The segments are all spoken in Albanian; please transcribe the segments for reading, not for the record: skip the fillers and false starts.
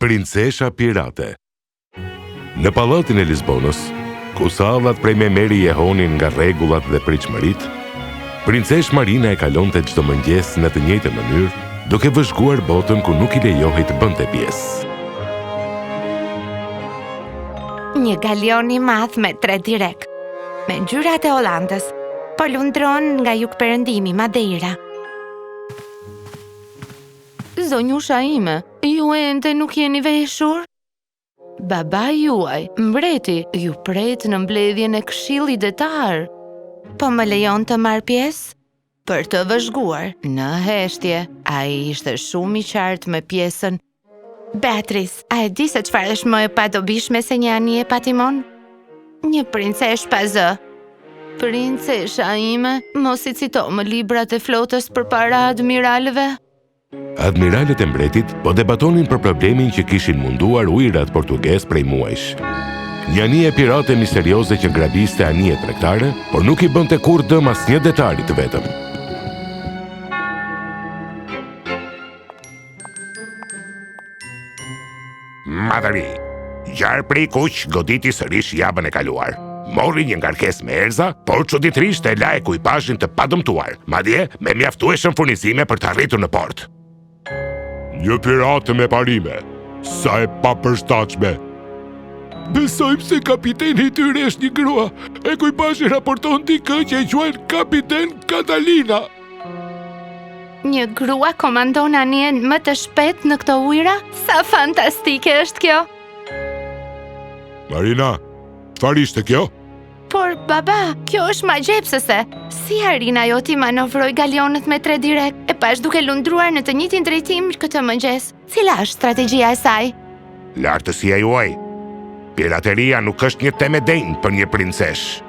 Princesha pirate. Në pallatin e Lisbonës, ku sallat prej me meri jehonin nga rregullat dhe pritshmëritë, Princesh Marina e kalonte çdo mëngjes në të njëjtën mënyrë, duke vëzhguar botën ku nuk i lejohej të bënte pjesë. Një galion i madh me 3 direk, me ngjyrat e Hollandës, po lundron nga jugperëndimi Madeira. Zonjusha ime, ju ende nuk jeni veshur? Baba juaj, mbreti, ju pret në mbledhjen e këshillit detar. Po më lejon të marr pjesë? Për të vëzhguar në heshtje, ai ishte shumë i qartë me pjesën. Beatrice, a e di se çfarë është më e padobishme se një anije pa timon? Një princesh pa zë. Princesha ime, mos i cito më librat e flotës përpara admiralëve. Admiralet e mbretit po debatonin për problemin që kishin munduar ujërat portugez prej muajsh. Një anije pirate misterioze që grabiste anije tregtare, por nuk i bënte kurrë dëm asnjë detari të vetëm. Madhëri, gjarë prej kuq goditi sërish javën e kaluar. Mori një ngarkesë me erza, por çuditërisht e la ekuipazhin të padëmtuar, madje me mjaftueshëm furnizime për të arritur në port. Një pirate me parime, sa e papërshtatshme. Besojmë se kapiteni i tyre është një grua. Ekuipazhi raporton dikë që e quajnë kapiten Catalina. Një grua komandon anijen më të shpejt në këto ujëra? Sa fantastike është kjo! Marina, çfarë ishte kjo? Por, baba, kjo është magjepsëse. Si arrin ajo ti manovroj galionët me 3 direk, e pash duke lundruar në të njëjtin drejtim këtë mëngjes? Cila është strategjia e saj? Lartësia juaj. Pirateria nuk është një temë denjë për një princesh.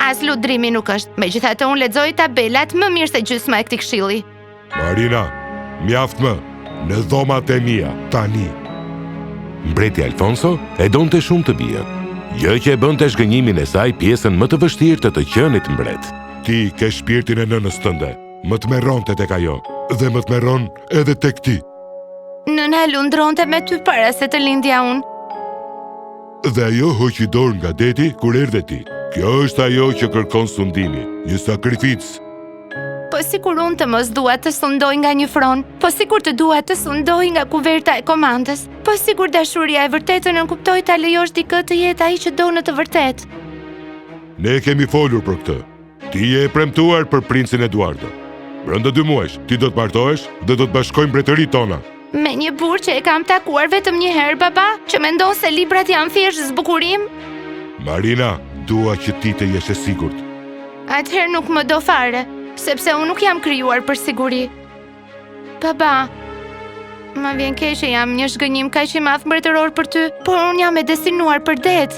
As ludrimi nuk është, megjithatë unë lexoj tabelat më mirë se gjysma e këtij këshilli. Marina, mjaft më, në dhomat e mia, tani. Mbreti Alfonso e donte shumë të bie. Gjë që e bënte zhgënjimin e saj pjesën më të vështirë të qenit mbret. Ti ke shpirtin e nënës tënde, më të merronte tek ajo, dhe më të merron edhe tek ti. Nëna lundronte me ty para se të lindja unë. Dhe ajo hoqi dorë nga deti kur erdhe ti. Kjo është ajo që kërkon sundimi, një sakrificë. Po sikur unë të mos dua të sundoj nga një fron, po sikur të dua të sundoj nga kuverta e komandës, po sikur dashuria e vërtetë në kuptoj ta lejosh dikë të jetë ai që do në të vërtetë. Ne kemi folur për këtë. Ti je e premtuar për princin Eduardo. Brenda 2 muajsh, ti do të martohesh dhe do të bashkojmë mbretëritë tona. Me një burr që e kam takuar vetëm një herë, baba, që mendon se librat janë thjesht zbukurim? Marina, dua që ti të jesh e sigurt. Atëherë nuk më do fare, sepse unë nuk jam krijuar për siguri. Baba, më vjen keq që jam një zhgënjim kaq i madh mbretëror për ty, por unë jam e destinuar për det.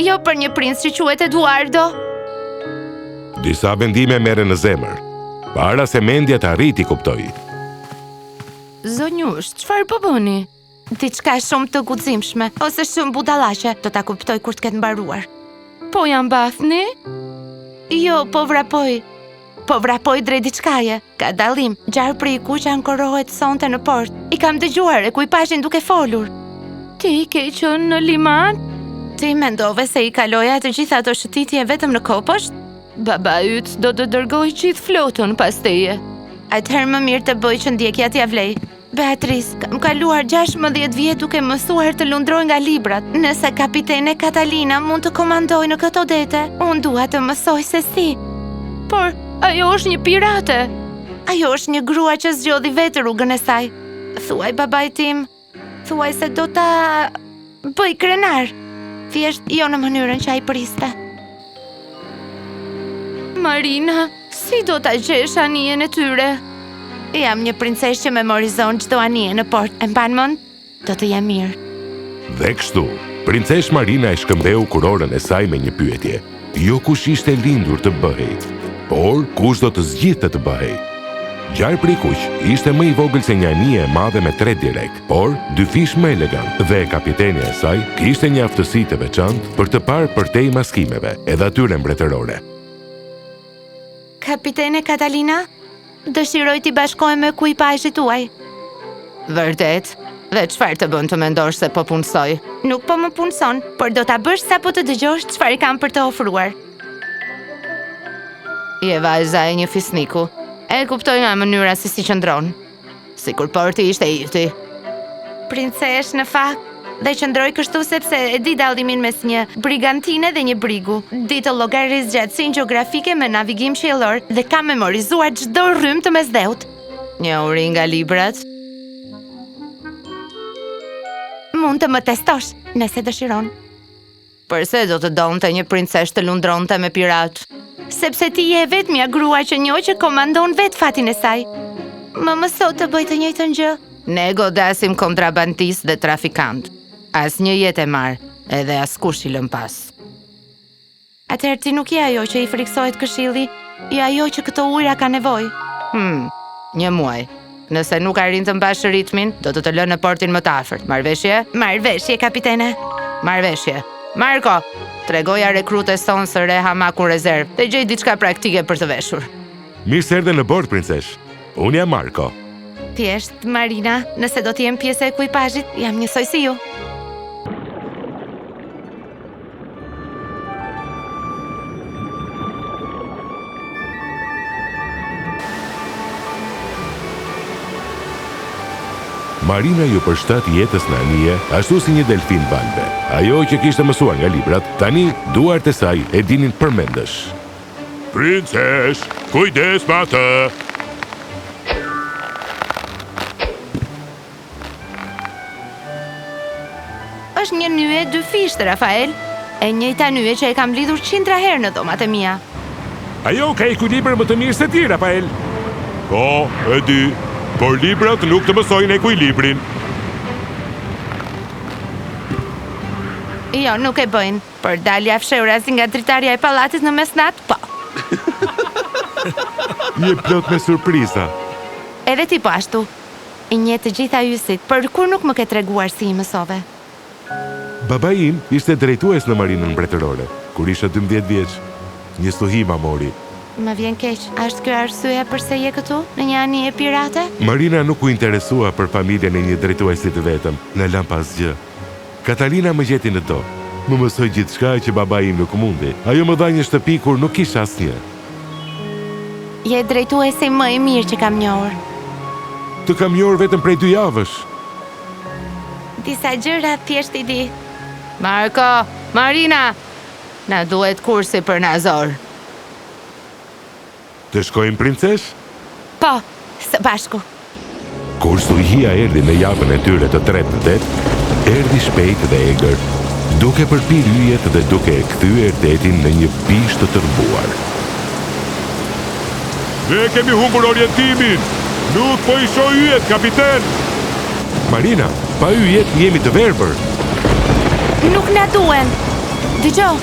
Jo për një princ që quhet Eduardo. Disa vendime merren në zemër. Para se mendja të arriti kuptoi. Zonjush, çfarë po bëni? Diçka shumë të guximshme, ose shumë budallaqe, do ta kuptoj kur të ketë mbaruar. Po jam bathni? Jo, po vrapoj. Po vrapoj drejt diçkaje. Ka dallim, gjarë prej kuq ankorohet sonte në port. I kam dëgjuar ekuipazhin duke folur. Ti ke qenë në liman? Ti mendove se I kaloja të gjitha ato shëtitje vetëm në kopësht? Baba yt do të dërgoj gjithë flotën pas teje. Atëherë më mirë të bëj që ndjekja t'ia vlej. Beatrice, kam kaluar 16 vjet duke mësuar të lundroj nga librat. Nëse kapitene Catalina mund të komandoj në këto dete, unë dua të mësoj se si. Por ajo është një pirate. Ajo është një grua që zgjodhi vetë rrugën e saj. Thuaj babait tim, thuaj se do ta bëj krenar. Thjesht jo në mënyrën që ai priste. Marina, si do ta gjesh anijen e tyre? Jam një princesh që memorizon çdo anije në port. E mban mend? Do të jem mirë. Dhe kështu, princesh Marina e shkëmbeu kurorën e saj me një pyetje. Jo kush ishte lindur të bëhej, por kush do të zgjidhte të bëhej. Gjarë prej kuq ishte më I vogël se një anije e madhe me 3 direk, por 2 fish më elegant, dhe kapiteni e saj kishte një aftësi të veçantë për të parë përtej maskimeve, edhe atyre mbretërore. Kapitene Catalina, dëshiroj t'i bashkoj me ekuipazhin tuaj. Vërtet? Dhe çfarë të bën të mendosh se po punsoj? Nuk po më punson, por do ta bësh sa po të dëgjosh çfarë kam për të ofruar. Je vajza e një fisniku. E kuptoj nga mënyra si qëndron. Sikur porti ishte yti. Princesh në fakt, dhe qëndroj kështu sepse e di dallimin mes një brigantine dhe një brigu. Di të llogaris gjatësinë gjeografike me navigim qiellor dhe kam memorizuar çdo rrymë të mesdheut. Një uri nga librat. Mund të më testosh, nëse dëshiron. Përse do të donte një princesh të lundronte me pirat? Sepse ti je vetmja grua që njoh që komandon vetë fatin e saj. Më mëso të bëj të njëjtën gjë. Ne godasim kontrabandist dhe trafikant. Asnjë jetë e marr, edhe askush i lëm pas. Atëherë ti nuk je ajo që i friksohet këshilli, je ajo që këto ujëra ka nevojë. Një muaj. Nëse nuk arrin të mbash ritmin, do të lënë në portin më të afërt. Marrveshje? Marrveshje, kapitene. Marrveshje. Marko, tregoja rekrutes tonë së re hamakun rezervë dhe gjej diçka praktike për të veshur. Mirë se erdhe në bord, princesh. Unë jam Marko. Thjesht, Marina, nëse do të jem pjesë e ekuipazhit, jam njësoj si ju. Marina ju përshtat jetës në anije, ashtu si një delfin valve. Ajo që kishte mësuar nga librat, tani duart e saj e dinin përmendesh. Princesh, kujdes me atë. Është një nye 2 fishtë, Rafael. E njëjta nye që e kam lidhur 100 herë në domat e mia. Ajo ka ekuilibër më të mirë se ti, Rafael. Po, e di. Por librat nuk të mësojnë ekuilibrin. Jo, nuk e bëjnë. Por dalja fshehura si nga dritarja e pallatit në mesnat, po. Je plot me surpriza. Edhe ti po ashtu. I njeh të gjitha ysit, por kur nuk më ke treguar si i mësove. Baba im ishte drejtues në marinën mbretërore, kur isha 12 vjeç. Një stuhi ma mori. Më vjen keq. Është kjo arsyeja pse je këtu, në një anije pirate? Marina nuk u interesua për familjen e një drejtuesi të vetëm, në lam pas gjë. Katalina më gjeti në do. Më mësoi gjithçka që baba im nuk mundi. Ajo më dha një shtëpi kur nuk kisha asnjë. Je drejtuesi më i mirë që kam njohur. Të kam njohur vetëm prej 2 javësh. Disa gjëra thjesht i di. Marko, Marina, na duhet kursi për Nazor. Të shkojmë, princesh? Po, së bashku. Kur stuhia erdhi në javën e tyre të 13, erdhi shpejt dhe egër, duke përpir yjet dhe duke e kthyer detin në një pishtë të tërbuar. Ne kemi humbur orientimin. Nuk po i shoh yjet, kapiten. Marina, pa yjet jemi të verbër. Nuk na duen. Dëgjoj.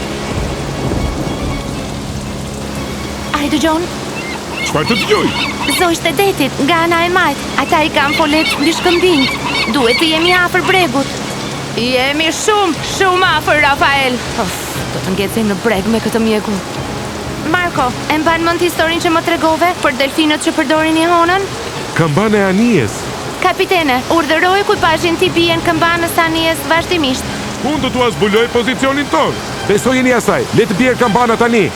Ai dëgjon? Çfarë të dëgjoj? Zojtë e detit nga ana e majt. Ata i kanë folet mbi shkëmbin. Duhet të jemi afër bregut. Jemi shumë afër, Rafael. Do të ngecim në breg me këtë mjeku. Marko, e mban mend historinë që më tregove për delfinët që përdorin ihonën? Kambana e anijes. Kapitene, urdhëroj ekuipazhin t'i bien kambanës së anijes vazhdimisht. Unë do t'u zbuloj pozicionin tonë. Besojeni asaj, le të bjerë kambana tani.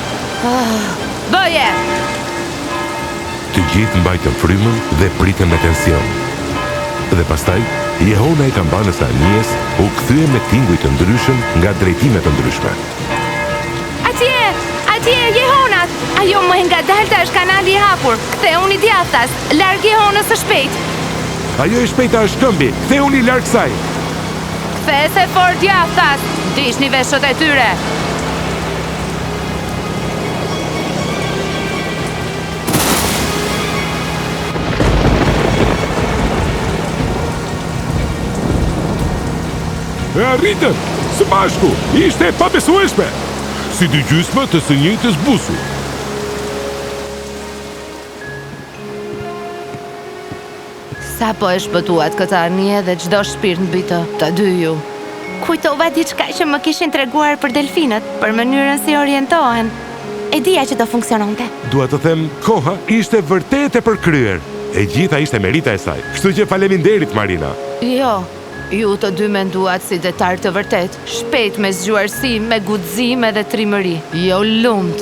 Bëje! Të gjithë mbajtën frymën dhe pritën me tension. Dhe pastaj, jehona e kambanës së anijes u kthye me tinguj të ndryshëm nga drejtime të ndryshme. Atje, jehonat! Ajo më nga dalta është kanali i hapur. Ktheuni djathtas, larg jehonës së shpejt. Ajo e shpejta është këmbi, ktheuni larg saj. Kthese fort djathtas, dishni veshët e tyre. E arritën, së bashku, ishte e pabesueshme, si dy gjysmë të së njëjtës busu. Sa po e shpëtuat këtë anije dhe çdo shpirt mbi të dy ju. Kujtova diçka që më kishin treguar për delfinët, për mënyrën si orientohen. E dija që do funksiononte. Dua të them, koha ishte vërtet e përkryer. E gjitha ishte merita e saj. Kështu që faleminderit, Marina. Jo, Ju të dy menduat si detar të vërtet, shpejt me zgjuarsi, me guxim edhe trimëri. Jo lumt.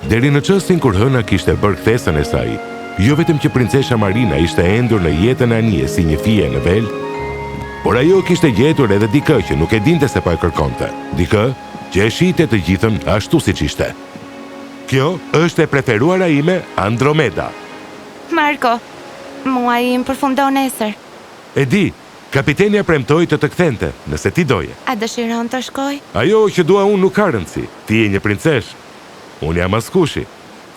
Deri në çastin kur Hëna kishte bërë kthesën e saj, jo vetëm që princesha Marina ishte endur në jetën e anije si një fije në vel, por ajo kishte gjetur edhe dikë që nuk e dinte se pa e kërkonte. Dikë që e shite të gjithën ashtu siç ishte. Kjo është e preferuara ime, Andromeda. Marko, muaji im përfundon nesër. E di, kapitenia premtoi të kthente, nëse ti doje. A dëshiron të shkoj? Ajo që dua unë nuk ka rëndësi. Ti je një princesh. Unë jam askushi.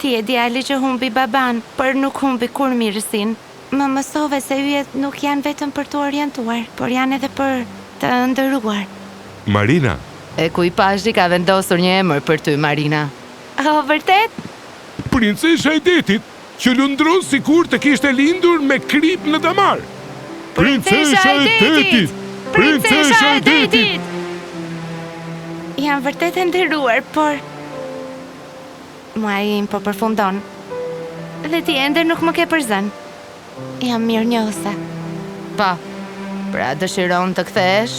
Ti e djali që humbi baban, për nuk humbi kur mirësin. Më mësove se yjet nuk janë vetëm për të orientuar, por janë edhe për të ndëruar. Marina. Ekuipazhi ka vendosur një emër për ty, Marina. O, vërtet? Princesha e detit, që lundron sikur të kishte lindur me krip në damar. Princesha e detit! Princesha e detit! Jam vërtet e nderuar, por muaji im po përfundon. Dhe ti ende nuk më ke përzën. Jam mirënjohëse. Po, pra dëshiron të kthesh?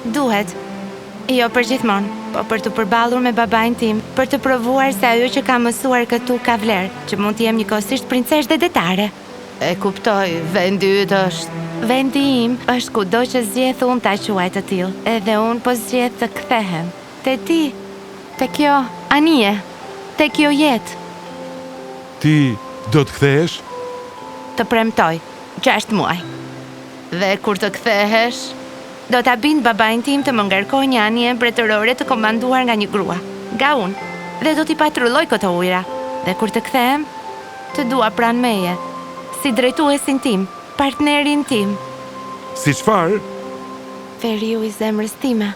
Duhet. Jo për gjithmonë, po për të përballur me babain tim, për të provuar se ajo që ka mësuar këtu ka vlerë, që mund të jem njëkohësisht princesh dhe detare. E kuptoj, vendi yt është. Vendi im është kudo që zgjedh unë ta quaj të tillë, edhe unë po zgjedh të kthehem. Te ti, te kjo anije, te kjo jetë. Ti do të kthehesh? Të premtoj, 6 muaj. Dhe kur të kthehesh, do ta bind babain tim të më ngarkoj një anije mbretërore të komanduar nga një grua, nga unë, dhe do t'i patrulloj këto ujëra. Dhe kur të kthehem, të dua pranë meje, si drejtuesin tim, partnerin tim. Si çfarë? Veriu i zemrës time.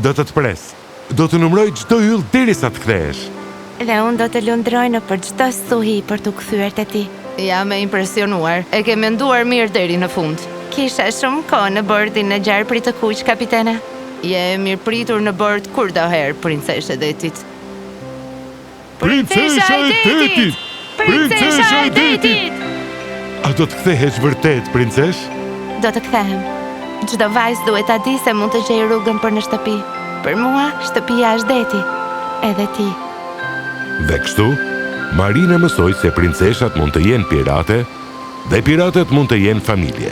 Do të pres. Do të numroj çdo yll derisa të kthehesh. Dhe unë do të lundroj në për çdo stuhi për t'u kthyer te ti. Jam e impresionuar. E ke menduar mirë deri në fund. Kisha shumë kohë në bordin në gjarprit të kuq, kapitene. Je mirë pritur në bord kur do herë, princeshe e detit. Princesha e detit! Princesha e detit! A do të kthehesh vërtet, princesh? Do të kthehem. Çdo vajzë duhet ta di se mund të gjej rrugën për në shtëpi. Për mua, shtëpia është deti. Edhe ti. Dhe kështu, Marina mësoi se princeshat mund të jenë pirate dhe piratet mund të jenë familje.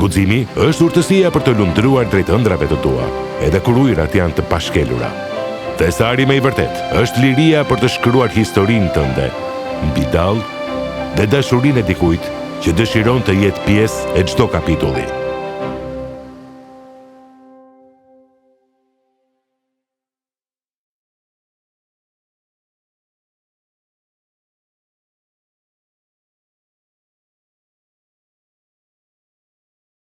Guximi është urtësia për të lundruar drejt ëndrave të tua, edhe kur ujërat janë të pashkelura. Thesari me i vërtet është liria për të shkruar historinë tënde, mbi dall dhe dashurinë e dikujt që dëshiron të jetë pjesë e çdo kapitulli.